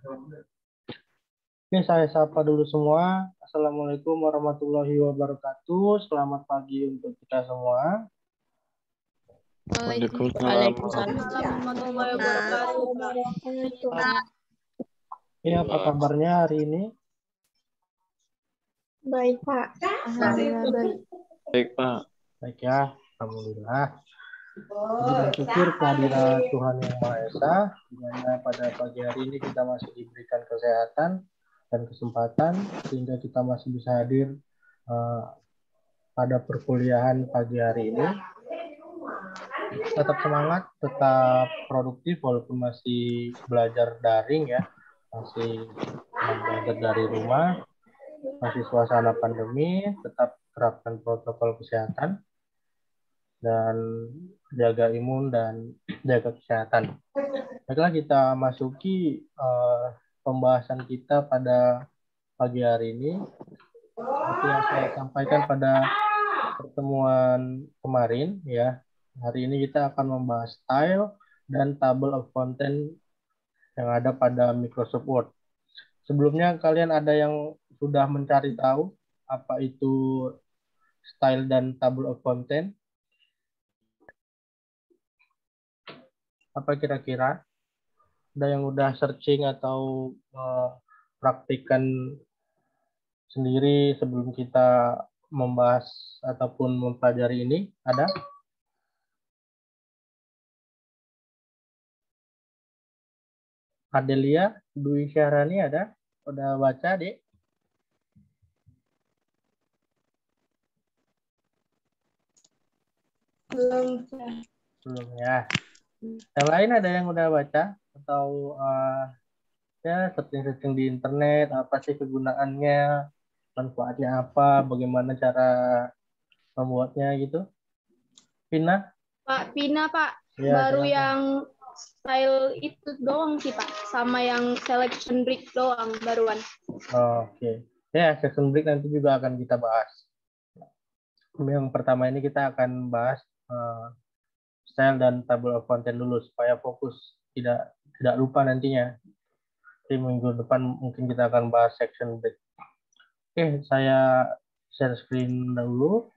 Oke, saya sapa dulu semua. Assalamualaikum warahmatullahi wabarakatuh. Selamat pagi untuk kita semua. Waalaikumsalam. Warahmatullahi wabarakatuh, Pak. Ya, apa kabarnya hari ini? Baik, Pak. Alhamdulillah baik. Baik, Pak. Baik ya, alhamdulillah. Puji dan syukur kehadirat Tuhan Yang Maha Esa, di mana pada pagi hari ini kita masih diberikan kesehatan dan kesempatan sehingga kita masih bisa hadir pada perkuliahan pagi hari ini. Tetap semangat, tetap produktif walaupun masih belajar daring ya, masih belajar dari rumah, masih suasana pandemi, tetap terapkan protokol kesehatan dan jaga imun dan jaga kesehatan. Baiklah, kita masuki pembahasan kita pada pagi hari ini. Seperti yang saya sampaikan pada pertemuan kemarin ya, hari ini kita akan membahas style dan table of content yang ada pada Microsoft Word. Sebelumnya kalian ada yang sudah mencari tahu apa itu style dan table of content? Apa kira-kira? Ada yang udah searching atau praktikkan sendiri sebelum kita membahas ataupun mempelajari ini? Ada? Adelia, Dwi Syahrani ada? Udah baca, Dek? Belum. Belum ya. Yang lain ada yang udah baca? Atau ya searching-searching di internet, apa sih kegunaannya, manfaatnya apa, bagaimana cara membuatnya gitu? Pina? Pak Pina, Pak. Ya, Baru silakan. yang style itu doang sih, Pak. Sama yang selection break doang, baruan. Oke. Ya, session break nanti juga akan kita bahas. Yang pertama ini kita akan bahas style dan table of content dulu supaya fokus, tidak lupa nantinya. Di minggu depan mungkin kita akan bahas section break. Oke, saya share screen dulu.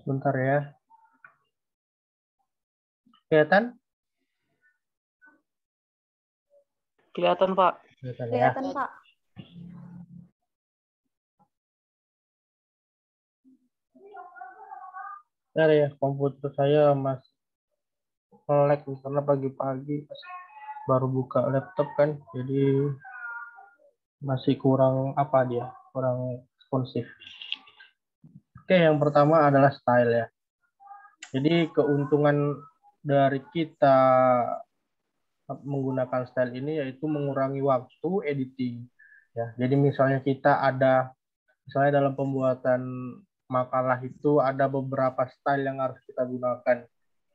Bentar ya. Kelihatan? Kelihatan, Pak. Kelihatan ya. Kelihatan, Pak. Bentar ya, komputer saya masih lag karena pagi-pagi baru buka laptop kan, jadi masih kurang apa dia, kurang responsif. Oke, yang pertama adalah style ya. Jadi keuntungan dari kita menggunakan style ini yaitu mengurangi waktu editing. Ya, jadi misalnya kita ada, misalnya dalam pembuatan makalah itu ada beberapa style yang harus kita gunakan.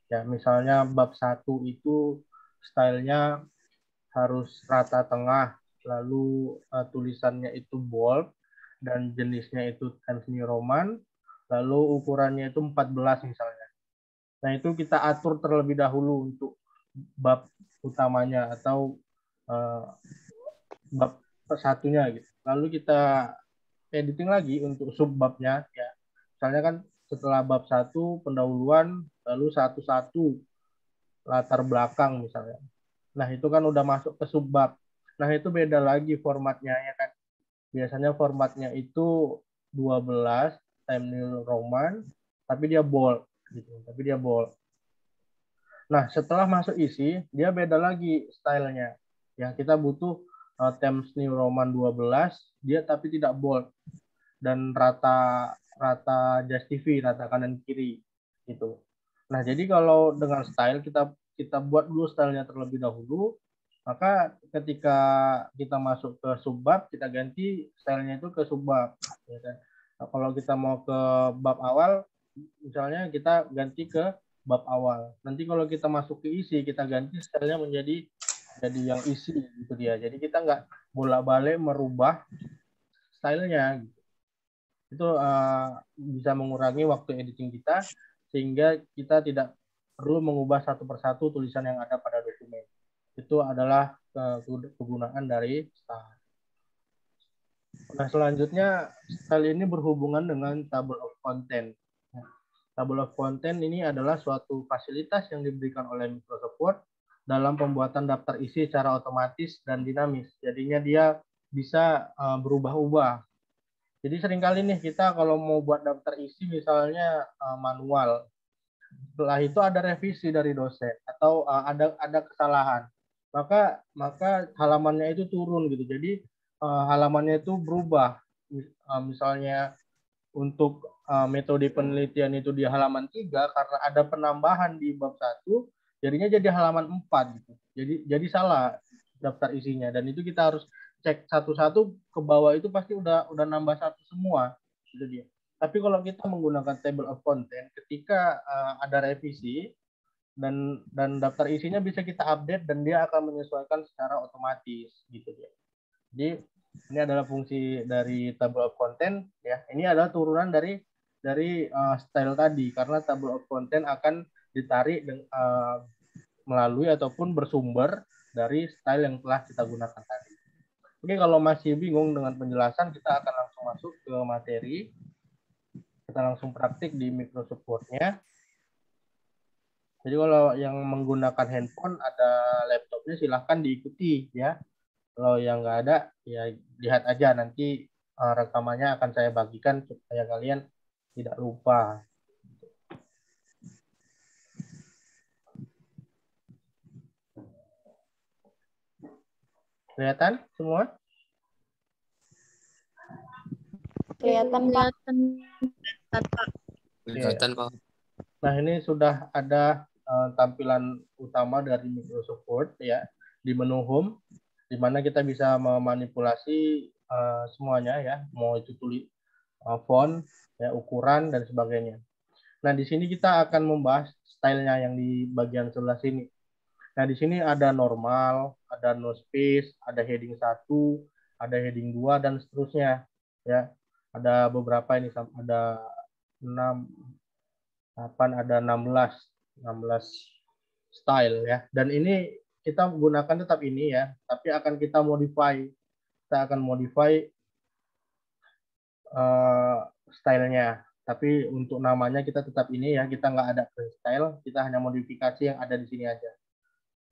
Ya, misalnya bab 1 itu stylenya harus rata tengah, lalu tulisannya itu bold, dan jenisnya itu Times New Roman, lalu ukurannya itu 14 misalnya. Nah, itu kita atur terlebih dahulu untuk bab utamanya atau bab satunya gitu. Lalu kita editing lagi untuk subbabnya ya. Misalnya kan setelah bab 1 pendahuluan, lalu satu-satu latar belakang misalnya. Nah, itu kan udah masuk ke subbab. Nah, itu beda lagi formatnya ya kan. Biasanya formatnya itu 12 Times New Roman, tapi dia bold gitu. Tapi dia bold. Nah, setelah masuk isi, dia beda lagi stylenya. Ya, kita butuh Times New Roman 12, dia tapi tidak bold dan rata Just TV, rata kanan kiri gitu. Nah, jadi kalau dengan style kita buat dulu stylenya terlebih dahulu, Maka ketika kita masuk ke subbab, kita ganti stylenya itu ke subbab. Ya kan? Nah, kalau kita mau ke bab awal, misalnya kita ganti ke bab awal. Nanti kalau kita masuk ke isi, kita ganti stylenya menjadi yang isi gitu dia. Jadi kita nggak bolak-balik merubah stylenya. Gitu. Itu bisa mengurangi waktu editing kita sehingga kita tidak perlu mengubah satu persatu tulisan yang ada pada dokumen. Itu adalah kegunaan dari style. Nah, selanjutnya style ini berhubungan dengan table of content. Table of content ini adalah suatu fasilitas yang diberikan oleh Microsoft Word dalam pembuatan daftar isi secara otomatis dan dinamis. Jadinya dia bisa berubah-ubah. Jadi seringkali nih kita kalau mau buat daftar isi misalnya manual, setelah itu ada revisi dari dosen atau ada kesalahan, maka halamannya itu turun gitu. Jadi halamannya itu berubah. Misalnya untuk metode penelitian itu di halaman 3 karena ada penambahan di bab 1, jadinya jadi halaman 4 gitu. Jadi salah daftar isinya dan itu kita harus cek satu-satu ke bawah itu pasti udah nambah satu semua. Itu dia. Tapi kalau kita menggunakan table of content ketika ada revisi dan daftar isinya bisa kita update dan dia akan menyesuaikan secara otomatis gitu dia. Jadi ini adalah fungsi dari table of content ya. Ini adalah turunan dari style tadi karena table of content akan ditarik melalui ataupun bersumber dari style yang telah kita gunakan tadi. Oke, kalau masih bingung dengan penjelasan, kita akan langsung masuk ke materi. Kita langsung praktik di Microsoft Word-nya. Jadi kalau yang menggunakan handphone ada laptopnya silahkan diikuti ya. Kalau yang nggak ada ya lihat aja nanti rekamannya akan saya bagikan supaya kalian tidak lupa. Kelihatan semua? Kelihatan, Pak. Kelihatan, Pak. Nah, ini sudah ada tampilan utama dari Microsoft Word ya di menu Home, di mana kita bisa memanipulasi semuanya ya, mau itu tulis font, ya, ukuran dan sebagainya. Nah, di sini kita akan membahas stylenya yang di bagian sebelah sini. Nah, di sini ada normal, ada no space, ada heading 1, ada heading 2 dan seterusnya ya. Ada beberapa ini ada 6 8 ada 16 style ya. Dan ini kita gunakan tetap ini ya, tapi akan kita modify. Kita akan modify stylenya. Tapi untuk namanya kita tetap ini ya, kita nggak ada style, kita hanya modifikasi yang ada di sini aja.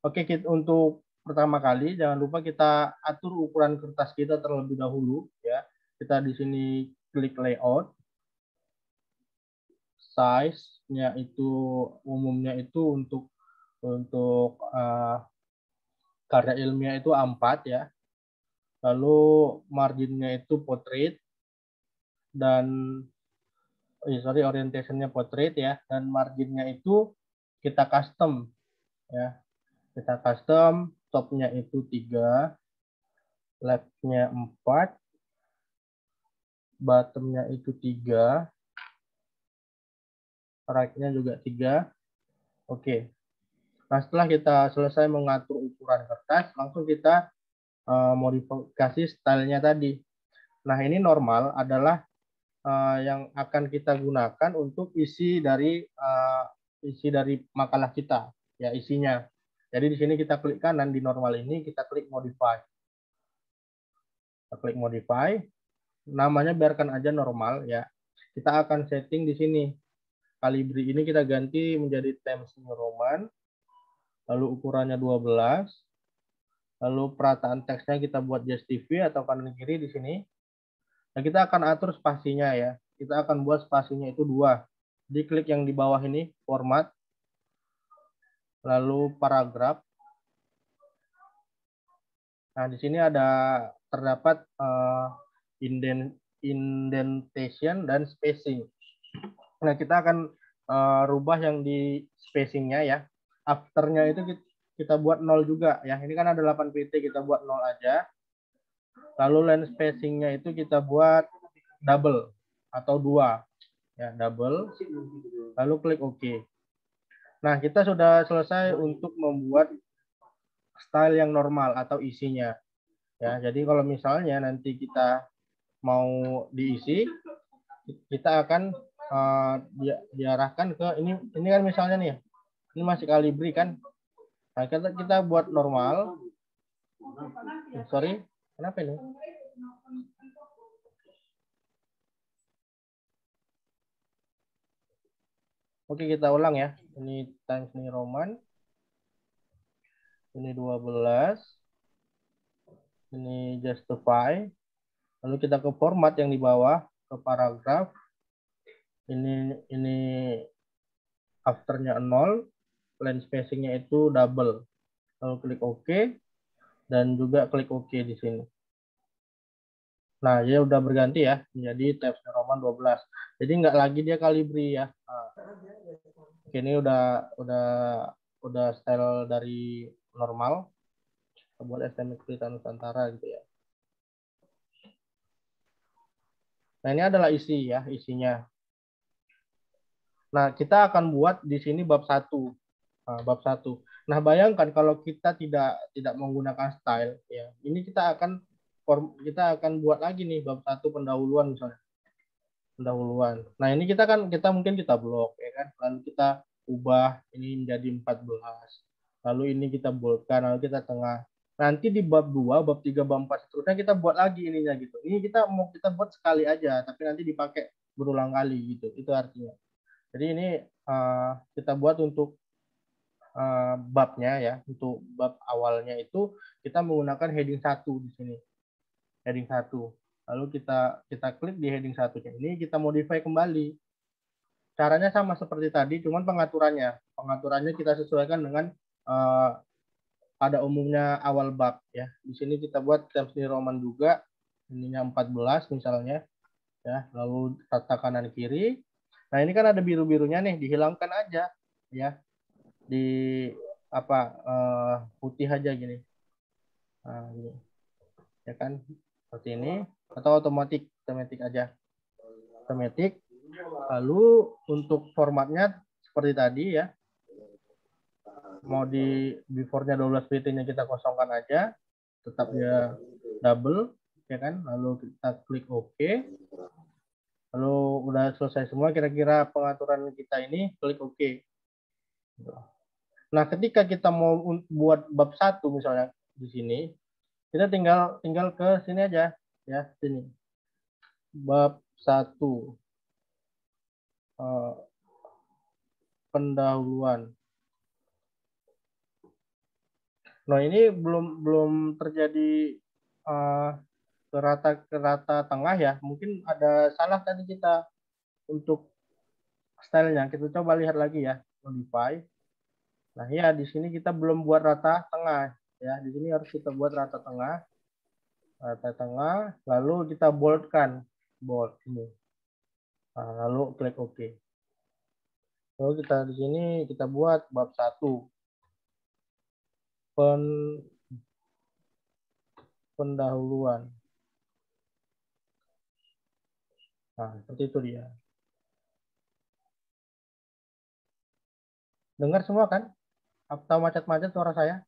Oke, untuk pertama kali jangan lupa kita atur ukuran kertas kita terlebih dahulu ya. Kita di sini klik layout. Size-nya itu umumnya itu untuk karya ilmiah itu A4 ya. Lalu marginnya itu portrait dan orientation-nya portrait ya, dan marginnya itu kita custom ya. Kita custom, top-nya itu 3, left-nya 4, bottom-nya itu 3, right-nya juga 3. Oke. Nah, setelah kita selesai mengatur ukuran kertas, langsung kita modifikasi stylenya tadi. Nah, ini normal adalah yang akan kita gunakan untuk isi dari makalah kita, ya isinya. Jadi di sini kita klik kanan di normal ini, kita klik modify. Kita klik modify, namanya biarkan aja normal ya. Kita akan setting di sini. Calibri ini kita ganti menjadi Times New Roman. Lalu ukurannya 12. Lalu perataan teksnya kita buat JSTV atau kanan kiri di sini. Nah, kita akan atur spasinya ya. Kita akan buat spasinya itu 2. Diklik yang di bawah ini, format. Lalu paragraf. Nah, di sini terdapat indentation dan spacing. Nah, kita akan rubah yang di spacingnya ya. Afternya itu kita buat 0 juga ya. Ini kan ada 8 PT, kita buat 0 aja. Lalu line spacing-nya itu kita buat double atau 2 ya, double. Lalu klik OK. Nah, kita sudah selesai untuk membuat style yang normal atau isinya. Ya, jadi kalau misalnya nanti kita mau diisi, kita akan diarahkan ke ini kan misalnya nih, ini masih Calibri kan. Nah, kita buat normal. Sorry, kenapa ini? Oke, kita ulang ya. Ini Times New Roman. Ini 12. Ini justify. Lalu kita ke format yang di bawah, ke paragraf. Ini afternya 0, line spacingnya itu double. Lalu klik OK dan juga klik OK di sini. Nah, dia udah berganti ya menjadi Times New Roman 12. Jadi nggak lagi dia Calibri ya. Nah, ini udah style dari normal. Kita buat STMX Pelita Nusantara gitu ya. Nah, ini adalah isi ya, isinya. Nah, kita akan buat di sini bab 1. Nah, bab 1. Nah, bayangkan kalau kita tidak menggunakan style ya. Ini kita akan buat lagi nih bab 1 pendahuluan misalnya. Pendahuluan. Nah, ini kita mungkin kita blok ya kan. Lalu kita ubah ini menjadi 14. Lalu ini kita boldkan, lalu kita tengah. Nanti di bab 2, bab 3, bab 4 seterusnya kita buat lagi ininya gitu. Ini kita buat sekali aja, tapi nanti dipakai berulang kali gitu. Itu artinya. Jadi ini kita buat untuk babnya ya, untuk bab awalnya itu kita menggunakan heading 1 di sini. Heading 1. Lalu kita klik di heading 1-nya. Ini kita modify kembali. Caranya sama seperti tadi, cuman pengaturannya kita sesuaikan dengan pada umumnya awal bab ya. Di sini kita buat Times New Roman juga, ininya 14 misalnya ya, lalu tata kanan kiri. Nah, ini kan ada biru-birunya nih, dihilangkan aja ya. Di putih aja gini. Nah, ini. Ya kan seperti ini atau otomatis aja. Otomatis. Lalu untuk formatnya seperti tadi ya. Mau di before-nya 12 PT-nya kita kosongkan aja, tetap dia double ya kan. Lalu kita klik OK. Lalu udah selesai semua kira-kira pengaturan kita ini, klik OK. Nah, ketika kita mau buat bab 1 misalnya di sini, kita tinggal ke sini aja ya, sini. Bab 1 pendahuluan. Nah, ini belum terjadi ke rata tengah ya. Mungkin ada salah tadi kita untuk stylenya. Kita coba lihat lagi ya, modify. Nah, ya di sini kita belum buat rata tengah ya. Di sini harus kita buat rata tengah. Rata tengah, lalu kita boldkan. Bold ini. Nah, lalu klik OK. Lalu kita di sini kita buat bab 1. Pendahuluan. Nah, seperti itu dia. Dengar semua kan? Atau macet-macet suara saya?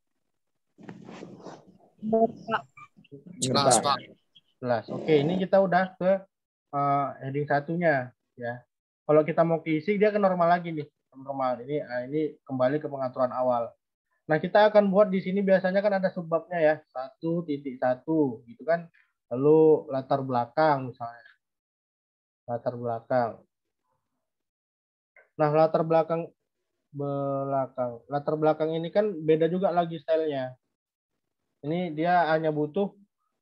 Jelas, Pak. Jelas. Oke, ini kita udah ke heading 1-nya ya. Kalau kita mau keisi dia ke normal lagi nih. Normal. Ini kembali ke pengaturan awal. Nah, kita akan buat di sini biasanya kan ada subbabnya ya. 1.1 gitu kan. Lalu latar belakang misalnya. Latar belakang. Nah, latar belakang ini kan beda juga lagi stylenya. Ini dia hanya butuh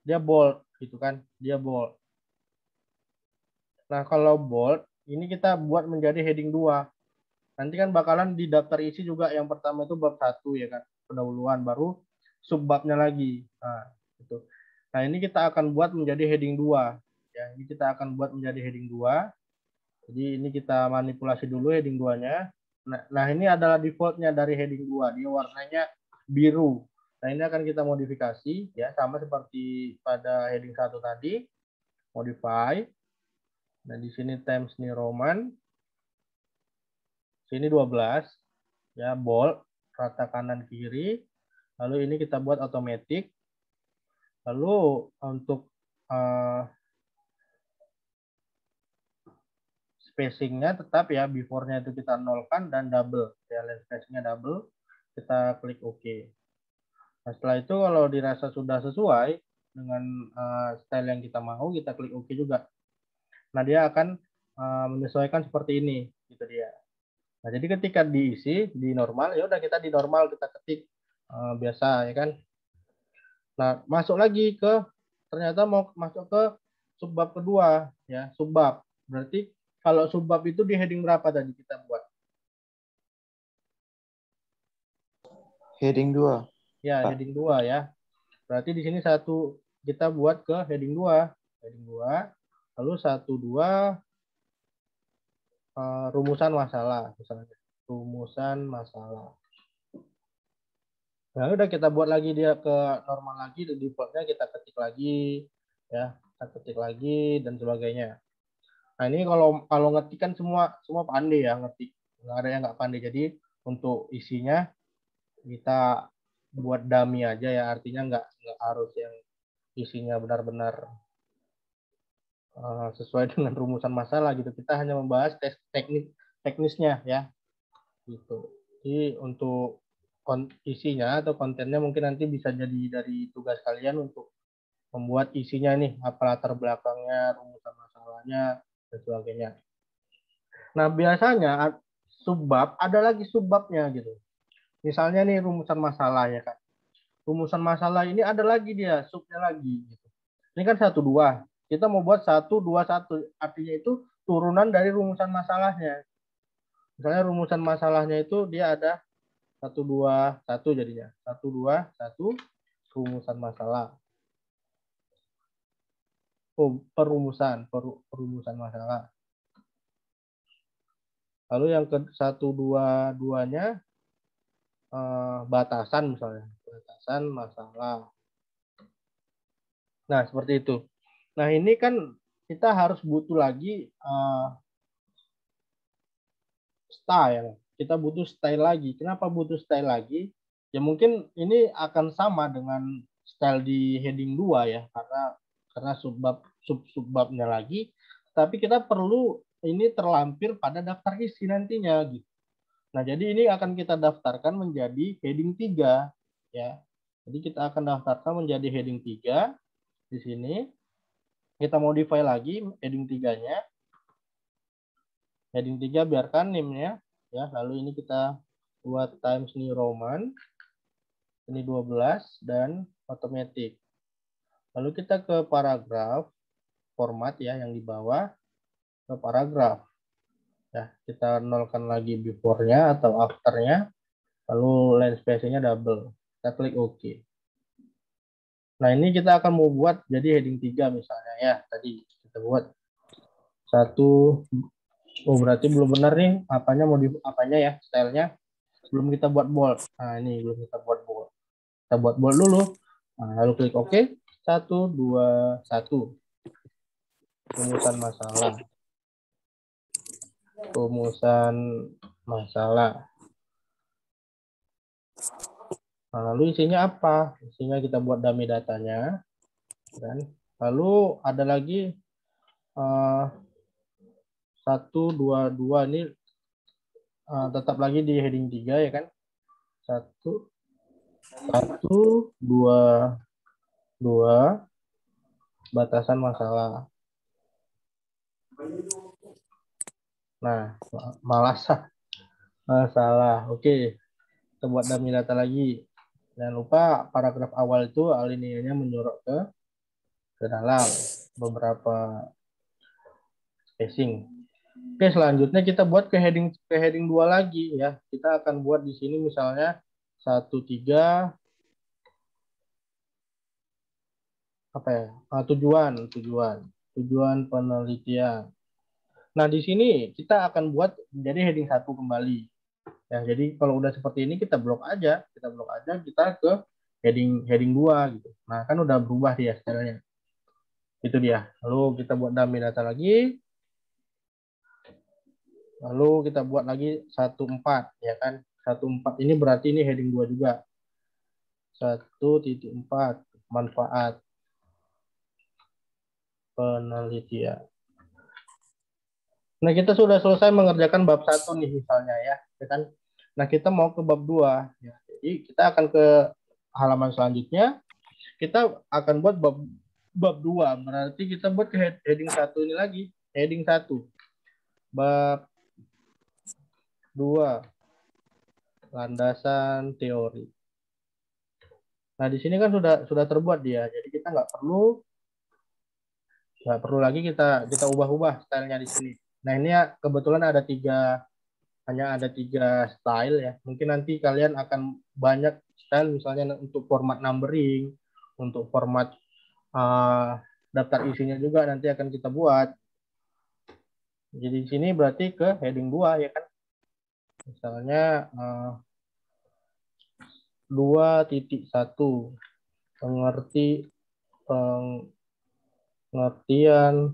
dia bold gitu kan. Dia bold. Nah, kalau bold ini kita buat menjadi heading 2. Nanti kan bakalan di daftar isi juga yang pertama itu bab 1 ya kan, pendahuluan, baru subbabnya lagi. Nah, itu. Nah, ini kita akan buat menjadi heading 2. Ya, ini kita akan buat menjadi heading 2. Jadi ini kita manipulasi dulu heading 2-nya. Nah, ini adalah defaultnya dari heading 2. Dia warnanya biru. Nah, ini akan kita modifikasi ya, sama seperti pada heading 1 tadi, modify. Dan di sini Times New Roman. Sini 12 ya, bold, rata kanan kiri. Lalu ini kita buat automatic. Lalu untuk spacingnya tetap ya, before-nya itu kita nolkan dan double ya, lens spacingnya double, kita klik OK. Nah, setelah itu kalau dirasa sudah sesuai dengan style yang kita mau, kita klik OK juga. Nah, dia akan menyesuaikan seperti ini, gitu dia. Nah, jadi ketika diisi di normal, ya udah kita di normal, kita ketik biasa ya kan. Nah, masuk lagi ke, ternyata mau masuk ke subbab kedua ya, subbab. Berarti kalau subbab itu di heading berapa tadi kita buat? Heading 2. Ya, heading 2 ya. Berarti di sini satu kita buat ke heading 2. Heading 2. Lalu 1 2 rumusan masalah misalnya. Rumusan masalah. Nah, udah kita buat lagi dia ke normal lagi, di defaultnya kita ketik lagi ya, kita ketik lagi dan sebagainya. Nah, ini kalau ngetik kan semua pandai ya ngetik, nggak ada yang nggak pandai. Jadi untuk isinya kita buat dummy aja ya, artinya nggak harus yang isinya benar-benar sesuai dengan rumusan masalah gitu. Kita hanya membahas teknisnya ya, gitu. Jadi untuk isinya atau kontennya mungkin nanti bisa jadi dari tugas kalian untuk membuat isinya nih, apa latar belakangnya, rumusan masalahnya dan sebagainya. Nah, biasanya subbab ada lagi subbabnya gitu. Misalnya nih rumusan masalah ya kan. Rumusan masalah ini ada lagi dia, subnya lagi gitu. Ini kan 1 2. Kita mau buat 1 2 1. Artinya itu turunan dari rumusan masalahnya. Misalnya rumusan masalahnya itu dia ada 1 2 1 jadinya. 1 2 1 rumusan masalah. Oh, perumusan masalah. Lalu yang ke 1 2 2-nya batasan misalnya, batasan masalah. Nah, seperti itu. Nah, ini kan kita harus butuh lagi style. Kita butuh style lagi. Kenapa butuh style lagi? Ya mungkin ini akan sama dengan style di heading 2 ya, karena subbabnya lagi, tapi kita perlu ini terlampir pada daftar isi nantinya gitu. Nah, jadi ini akan kita daftarkan menjadi heading 3 ya. Jadi kita akan daftarkan menjadi heading 3 di sini. Kita modify lagi heading 3-nya. Heading 3 biarkan name-nya ya. Lalu ini kita buat Times New Roman. Ini 12 dan automatic. Lalu kita ke paragraf format ya yang di bawah, ke paragraf. Ya, kita nolkan lagi before-nya atau after-nya, lalu line spacing-nya double. Kita klik OK. Nah, ini kita akan mau buat jadi heading 3 misalnya ya. Tadi kita buat 1. Oh, berarti belum benar nih apanya ya, stylenya. Belum kita buat bold. Nah, ini belum kita buat bold. Kita buat bold dulu. Nah, lalu klik OK. 1 2 1. Rumusan masalah. Rumusan masalah. Nah, lalu isinya apa? Isinya kita buat dummy datanya. Dan lalu ada lagi 1 2 2 ini tetap lagi di heading 3 ya kan? 1 2 2 batasan masalah. Nah, masalah. Oke. Kita buat dummy data lagi. Jangan lupa paragraf awal itu alineinya menyorot ke dalam beberapa spacing. Oke, selanjutnya kita buat ke heading 2 lagi ya. Kita akan buat di sini misalnya 1 3 apa ya? Tujuan penelitian. Nah, di sini kita akan buat menjadi heading 1 kembali. Ya, jadi kalau udah seperti ini kita blok aja, kita ke heading 2 gitu. Nah, kan udah berubah dia stylenya. Itu dia. Lalu kita buat dummy data lagi. Lalu kita buat lagi 14 ya kan. 14 ini berarti ini heading 2 juga. 1.4 manfaat penelitian. Nah, kita sudah selesai mengerjakan bab 1 nih misalnya ya kan. Nah, kita mau ke bab 2 ya. Jadi kita akan ke halaman selanjutnya. Kita akan buat bab 2. Berarti kita buat ke heading 1 ini lagi. Heading 1. Bab 2. Landasan teori. Nah, di sini kan sudah terbuat dia. Jadi kita nggak perlu lagi kita ubah-ubah stylenya di sini. Nah, ini ya kebetulan hanya ada 3 style ya. Mungkin nanti kalian akan banyak style, misalnya untuk format numbering, untuk format daftar isinya juga nanti akan kita buat. Jadi di sini berarti ke heading 2 ya kan. Misalnya 2.1 pengertian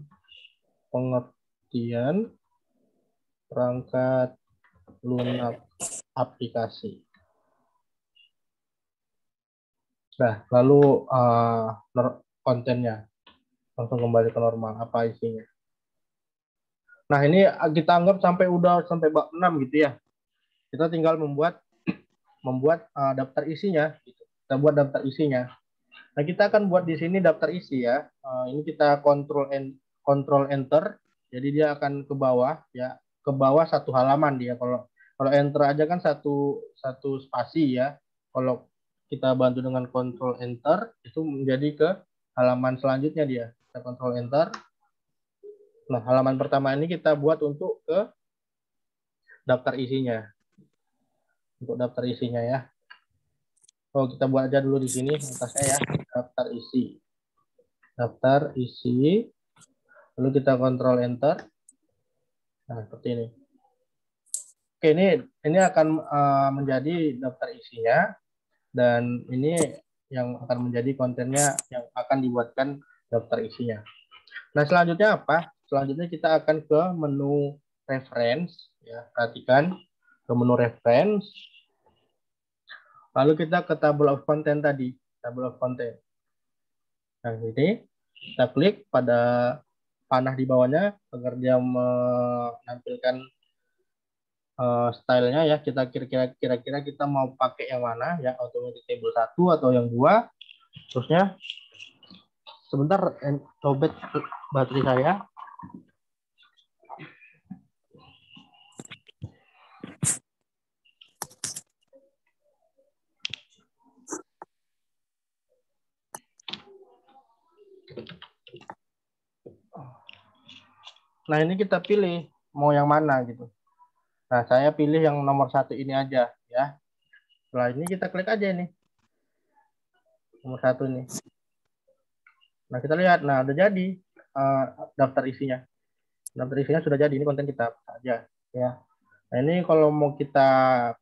perangkat lunak aplikasi. Nah, lalu kontennya langsung kembali ke normal, apa isinya. Nah, ini kita anggap sampai bab 6 gitu ya. Kita tinggal membuat daftar isinya gitu. Kita buat daftar isinya. Nah, kita akan buat di sini daftar isi ya. Ini kita control enter. Jadi dia akan ke bawah ya. Ke bawah satu halaman dia. Kalau enter aja kan satu spasi ya. Kalau kita bantu dengan control enter itu menjadi ke halaman selanjutnya dia. Kita control enter. Nah, halaman pertama ini kita buat untuk ke daftar isinya. Untuk daftar isinya ya. Oh, kita buat aja dulu di sini atasnya ya, daftar isi. Daftar isi. Lalu kita kontrol enter. Nah, seperti ini. Oke, ini akan menjadi daftar isinya dan ini yang akan menjadi kontennya yang akan dibuatkan daftar isinya. Nah, selanjutnya apa? Selanjutnya kita akan ke menu reference ya. Perhatikan ke menu reference. Lalu kita ke table of content tadi, table of content. Nah, ini kita klik pada panah di bawahnya agar dia menampilkan stylenya ya. Kita kira-kira kita mau pakai yang mana ya, automatic table 1 atau yang 2. Terusnya sebentar lowbat baterai saya. Nah, ini kita pilih mau yang mana gitu. Nah, saya pilih yang nomor 1 ini aja ya. Setelah ini kita klik aja ini. Nomor 1 ini. Nah, kita lihat. Nah, udah jadi daftar isinya. Daftar isinya sudah jadi. Ini konten kita saja ya. Nah, ini kalau mau kita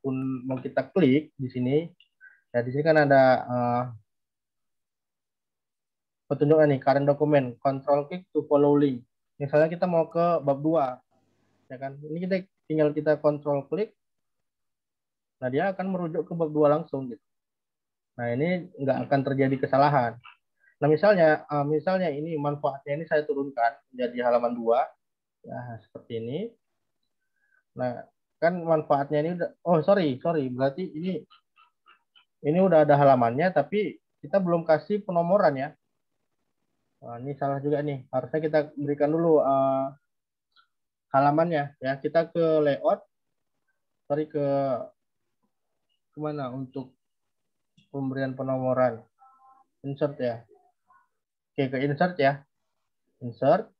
klik di sini. Ya, di sini kan ada petunjuknya nih, current document, control click to follow link. Misalnya kita mau ke bab 2. Ya kan? Ini kita tinggal control klik. Nah, dia akan merujuk ke bab 2 langsung gitu. Nah, ini nggak akan terjadi kesalahan. Nah, misalnya ini manfaatnya ini saya turunkan menjadi halaman 2. Ya, seperti ini. Nah, kan manfaatnya ini udah, sorry. Berarti ini udah ada halamannya, tapi kita belum kasih penomoran ya. Nah, ini salah juga nih. Harusnya kita berikan dulu halamannya ya. Kita ke layout. Sorry, ke mana untuk pemberian penomoran. Insert ya. Oke, ke insert ya. Insert.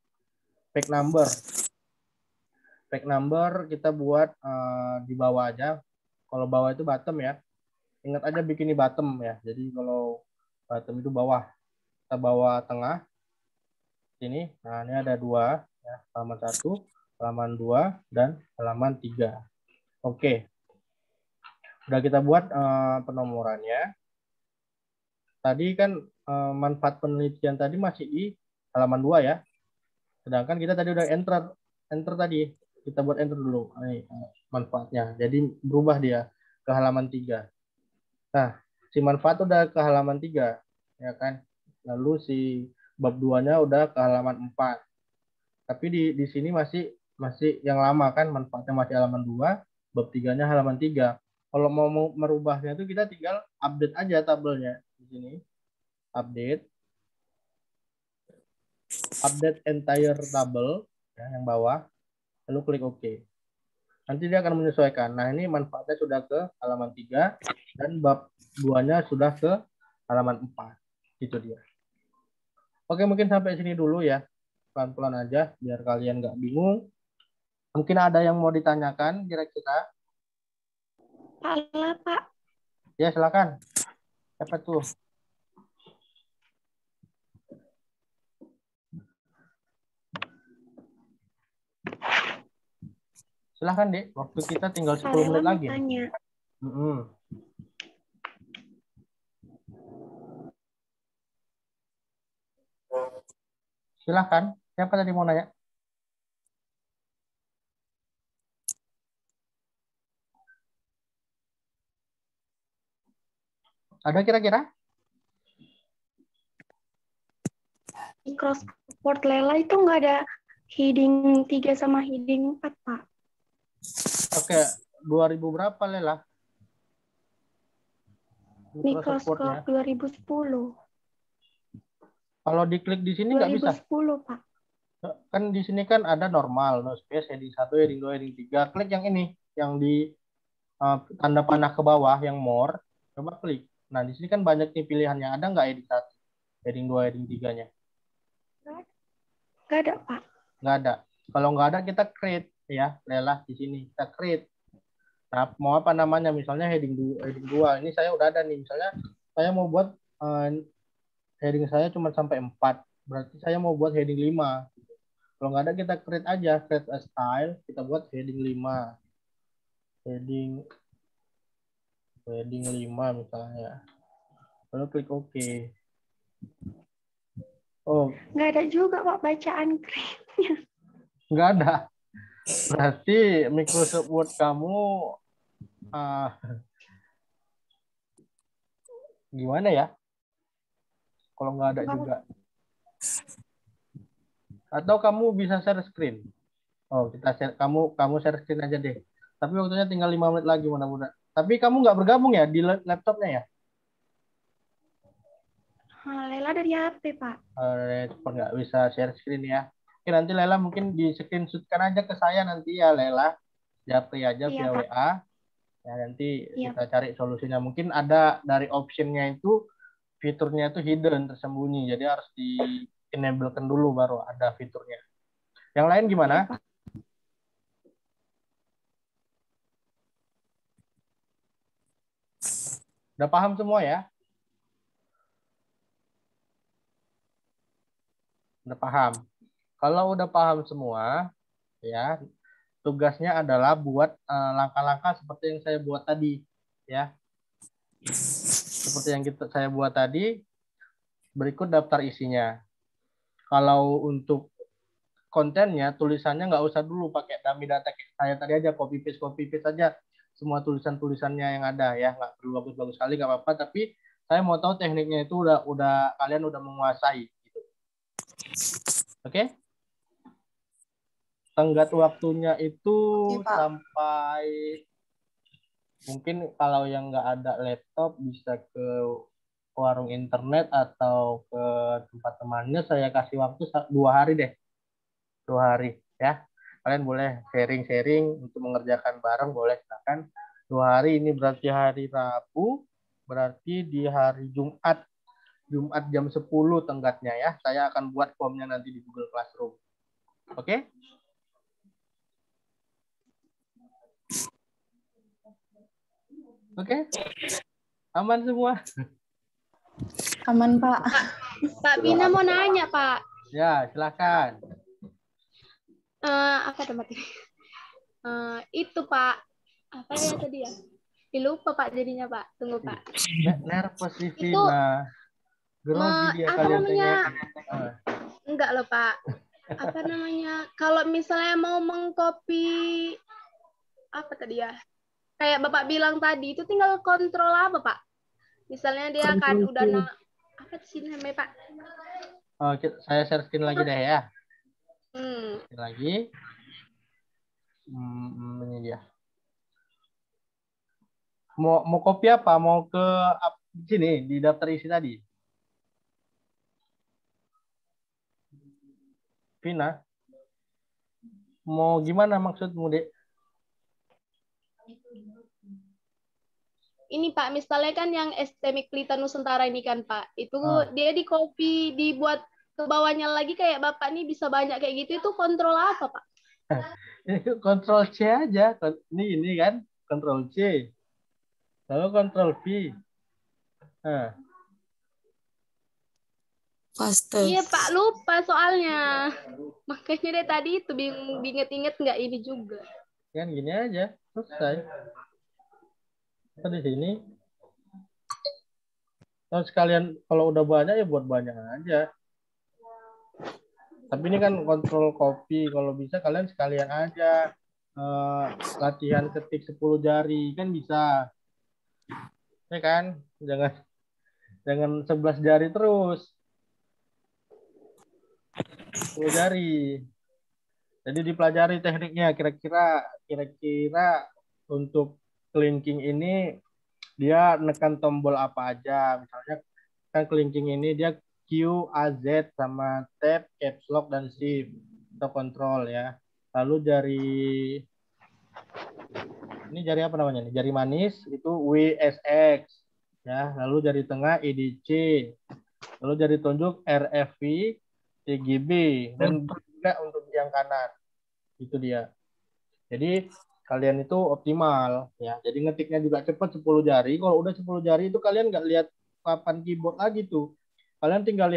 Page number. Page number kita buat di bawah aja. Kalau bawah itu bottom ya. Ingat aja bikin di bottom ya. Jadi kalau bottom itu bawah. Kita bawa tengah. Sini. Nah, ini ada 2 ya. Halaman 1, halaman 2 dan halaman 3. Oke. Udah kita buat penomorannya. Tadi kan manfaat penelitian tadi masih di halaman 2 ya. Sedangkan kita tadi udah enter tadi. Kita buat enter dulu ini, manfaatnya. Jadi berubah dia ke halaman 3. Nah, si manfaat udah ke halaman 3, ya kan? Lalu si bab 2-nya udah ke halaman 4. Tapi di sini masih yang lama kan, manfaatnya masih halaman 2, bab 3-nya halaman 3. Kalau mau merubahnya itu kita tinggal update aja tabelnya di sini. Update entire table ya, yang bawah, lalu klik OK. Nanti dia akan menyesuaikan. Nah, ini manfaatnya sudah ke halaman 3 dan bab 2-nya sudah ke halaman 4. Itu dia. Oke, mungkin sampai sini dulu ya. Pelan-pelan aja biar kalian nggak bingung. Mungkin ada yang mau ditanyakan kira-kira? Pak. Ya, silakan. Apa tuh? Silahkan, Dek. Waktu kita tinggal 10 menit lagi. Tanya. Silahkan. Siapa tadi mau nanya? Ada kira-kira? Microsoft Lela itu nggak ada heading 3 sama heading 4, Pak. Oke. 2000 berapa, Lela? Microsoft 2010. Kalau diklik di sini nggak bisa? 2010, Pak. Kan di sini kan ada normal, no space, heading 1, heading 2, heading 3. Klik yang ini, yang di tanda panah ke bawah, yang more. Coba klik. Nah, di sini kan banyak nih pilihannya. Ada nggak heading 1, heading 2, heading 3-nya? Nggak ada, Pak. Nggak ada. Kalau nggak ada, kita create ya, Lela di sini. Kita create. Nah, mau apa namanya? Misalnya heading 2. Ini saya udah ada nih. Misalnya saya mau buat heading saya cuma sampai 4. Berarti saya mau buat heading 5. Kalau nggak ada, kita create aja. Create a style. Kita buat heading 5. Heading 5 misalnya. Lalu klik OK. Oh, nggak ada juga, Pak, bacaan create-nya. nggak ada. Berarti Microsoft Word kamu gimana ya? Kalau nggak ada juga. Atau kamu bisa share screen. Oh, kita share, kamu share screen aja deh. Tapi waktunya tinggal 5 menit lagi mudah-mudahan. Tapi kamu nggak bergabung ya di laptopnya ya? Lela dari HP, Pak. Nggak bisa share screen ya. Oke, nanti Lela mungkin di screenshotkan aja ke saya nanti ya, Lela. Japri aja via Pak. WA. Ya, nanti kita cari solusinya. Mungkin ada dari optionnya itu, fiturnya itu hidden, tersembunyi. Jadi harus di-enablekan dulu baru ada fiturnya. Yang lain gimana? Udah paham semua ya? Udah paham. Kalau udah paham semua, ya, tugasnya adalah buat langkah-langkah seperti yang saya buat tadi, ya. Seperti yang saya buat tadi, berikut daftar isinya. Kalau untuk kontennya, tulisannya nggak usah dulu pakai dummy data kayak saya tadi aja, copy paste aja semua tulisannya yang ada ya, nggak perlu bagus-bagus sekali, nggak apa-apa. Tapi saya mau tahu tekniknya itu udah kalian udah menguasai gitu. Oke? Tenggat waktunya itu sampai, mungkin kalau yang nggak ada laptop bisa ke warung internet atau ke tempat temannya. Saya kasih waktu 2 hari deh. 2 hari ya. Kalian boleh sharing-sharing untuk mengerjakan bareng, boleh silakan. 2 hari ini berarti hari Rabu, berarti di hari Jumat jam 10 tenggatnya ya. Saya akan buat formnya nanti di Google Classroom. Oke? Oke? Aman semua? Aman, Pak. Pak Bina mau nanya, Pak. Ya, silakan. Apa tempatnya? Itu, Pak. Apa ya tadi ya? Lupa Pak jadinya Pak. Tunggu Pak. Nervous sih Itu Vina. Grogi dia apa kalian namanya? tengok. Enggak loh Pak. Apa namanya? Kalau misalnya mau mengcopy apa tadi ya? Kayak Bapak bilang tadi itu tinggal kontrol apa Pak? Misalnya dia kan udah apa sih namanya Pak? Oh, saya share screen lagi deh ya. Share lagi. Ini dia. Mau copy apa? Mau ke sini di daftar isi tadi. Vina, mau gimana maksudmu, Dek? Ini Pak, misalnya kan yang STMIK Pelita Nusantara ini kan Pak, itu dia di copy, dibuat ke bawahnya lagi kayak Bapak nih bisa banyak kayak gitu, itu kontrol apa Pak? Kontrol C aja. Ini kan, kontrol C. Lalu kontrol V. Nah. Paste. Iya Pak, lupa soalnya. Makanya dari tadi itu bingung inget-inget nggak ini juga. Kan gini aja, selesai. Kita di sini. Terus sekalian kalau udah banyak ya buat banyak aja. Tapi ini kan kontrol copy. Kalau bisa kalian sekalian aja latihan ketik 10 jari kan bisa. Ya kan? Jangan 11 jari terus. 10 jari. Jadi dipelajari tekniknya kira-kira untuk kelingking ini dia nekan tombol apa aja. Misalnya kan kelingking ini dia Q, A, Z sama tab, caps lock dan shift atau kontrol ya. Lalu jari apa namanya nih? Jari manis itu W, S, X ya. Lalu jari tengah EDC. Lalu jari tunjuk RFV, TGB dan juga untuk yang kanan. Itu dia. Jadi kalian itu optimal ya. Jadi ngetiknya juga cepat 10 jari. Kalau udah 10 jari itu kalian nggak lihat papan keyboard lagi tuh. Kalian tinggal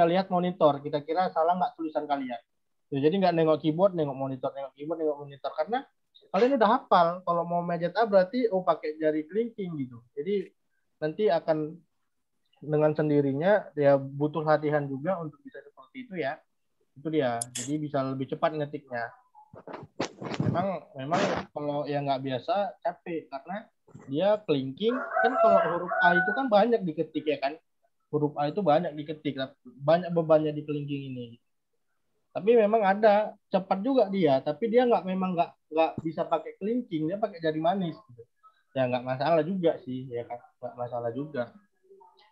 lihat monitor. Kira-kira salah nggak tulisan kalian. Jadi nggak nengok keyboard, nengok monitor, nengok keyboard, nengok monitor karena kalian udah hafal. Kalau mau mejet A berarti pakai jari kelingking gitu. Jadi nanti akan dengan sendirinya dia butuh latihan juga untuk bisa seperti itu ya. Itu dia. Jadi bisa lebih cepat ngetiknya. Memang kalau yang nggak biasa capek karena dia kelingking kan kalau huruf A itu kan banyak diketik ya kan. Huruf A itu banyak diketik, banyak bebannya di kelingking ini. Tapi memang ada cepat juga dia, tapi dia memang nggak bisa pakai kelingking, dia pakai jari manis. Gitu. Ya nggak masalah juga sih, ya kan nggak masalah juga.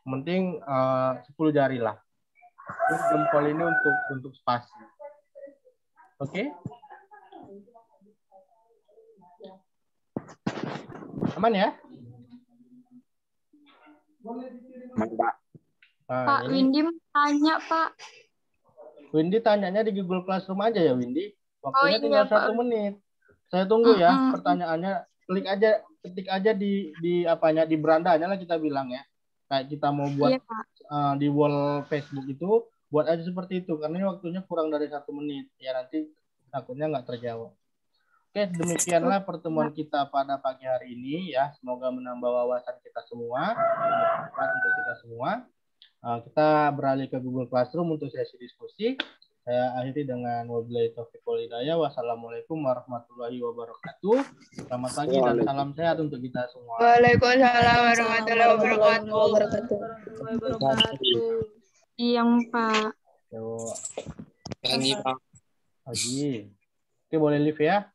Penting 10 jari lah. Terus jempol ini untuk spasi. Oke? Aman ya? Mantap. Nah, Pak Windy tanya Pak. Windy tanyanya di Google Classroom aja ya Windy. Waktunya tinggal 1 menit. Saya tunggu ya pertanyaannya. Ketik aja di apanya di berandanya lah kita bilang ya. Kayak kita mau buat di wall Facebook itu buat aja seperti itu karena ini waktunya kurang dari 1 menit. Ya nanti takutnya nggak terjawab. Oke, demikianlah pertemuan kita pada pagi hari ini ya. Semoga menambah wawasan kita semua, untuk kita semua. Kita beralih ke Google Classroom untuk sesi diskusi. Saya akhiri dengan wabillahi taufiq wal hidayah. Wassalamualaikum warahmatullahi wabarakatuh. Selamat pagi dan salam sehat untuk kita semua. Waalaikumsalam warahmatullahi wabarakatuh. Siang Pak. Yo. Pagi, Pak. Pagi. Oke, boleh live ya.